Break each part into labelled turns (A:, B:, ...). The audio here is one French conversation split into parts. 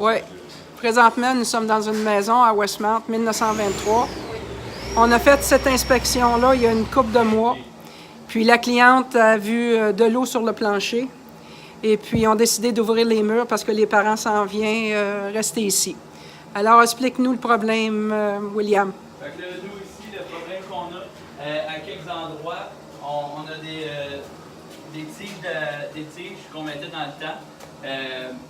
A: Oui. Présentement, nous sommes dans une maison à Westmount, 1923. On a fait cette inspection-là il y a une couple de mois. Puis la cliente a vu de l'eau sur le plancher. Et puis, on a décidé d'ouvrir les murs parce que les parents s'en viennent rester ici. Alors, explique-nous le problème, William.
B: Fait que là, nous ici, le problème qu'on a, à quelques endroits, on a des tiges qu'on mettait dans le temps,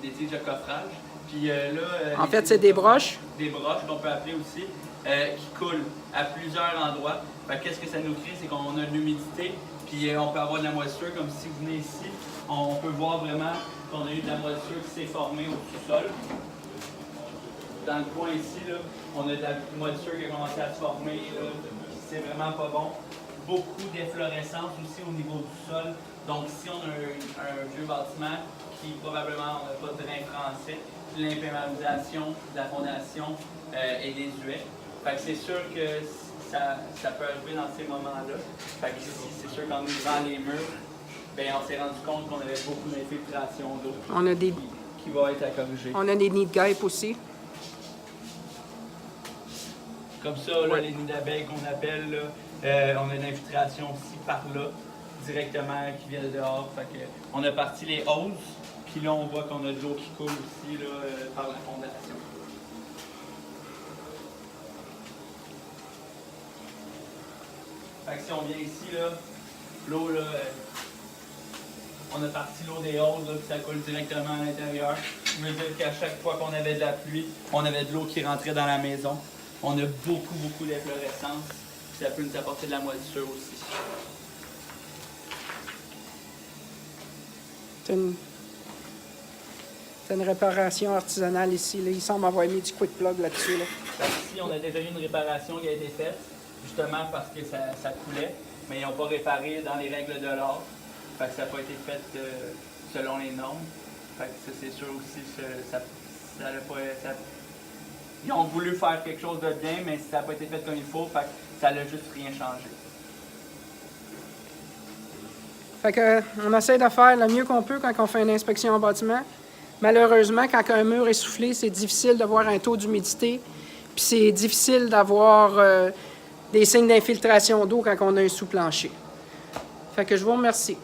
B: des tiges de coffrage. Puis là,
A: En fait, c'est des broches.
B: Des broches qu'on peut appeler aussi, qui coulent à plusieurs endroits. Fait que qu'est-ce que ça nous crée, c'est qu'on a de l'humidité, puis on peut avoir de la moisissure, comme si vous venez ici, on peut voir vraiment qu'on a eu de la moisissure qui s'est formée au sous-sol. Dans le coin ici, là, on a de la moisissure qui a commencé à se former, c'est vraiment pas bon. Beaucoup d'efflorescence aussi au niveau du sol. Donc ici, on a un vieux bâtiment qui probablement n'a pas de drain français. L'imperméabilisation de la fondation est désuète. Fait que c'est sûr que ça peut arriver dans ces moments-là. Fait que ici, c'est sûr qu'en ouvrant les murs, ben, on s'est rendu compte qu'on avait beaucoup d'infiltration d'eau qui va être à corriger.
A: On a des nids de guêpes aussi.
B: Comme ça, là, les nids d'abeilles qu'on appelle, là, on a une infiltration aussi par là, directement, qui vient de dehors. Fait que, on a parti les hausses, puis là, on voit qu'on a de l'eau qui coule aussi là, par la fondation. Fait que si on vient ici, là, l'eau, là, on a parti l'eau des hausses, là, puis ça coule directement à l'intérieur. Je veux dire qu'à chaque fois qu'on avait de la pluie, on avait de l'eau qui rentrait dans la maison. On a beaucoup d'efflorescence, puis ça peut nous apporter de la moisissure aussi.
A: C'est une réparation artisanale ici. Là. Il semble avoir mis du quick plug là-dessus. Là.
B: Ici, on a déjà eu une réparation qui a été faite, justement parce que ça coulait, mais ils n'ont pas réparé dans les règles de l'art. Fait que ça n'a pas été fait selon les normes. Fait que ça, c'est sûr aussi que ils ont voulu faire quelque chose de bien, mais ça n'a pas été fait comme il faut, fait que ça n'a juste rien changé.
A: Fait que, on essaie de faire le mieux qu'on peut quand on fait une inspection en bâtiment. Malheureusement, quand un mur est soufflé, c'est difficile de voir un taux d'humidité, puis c'est difficile d'avoir des signes d'infiltration d'eau quand on a un sous-plancher. Fait que je vous remercie.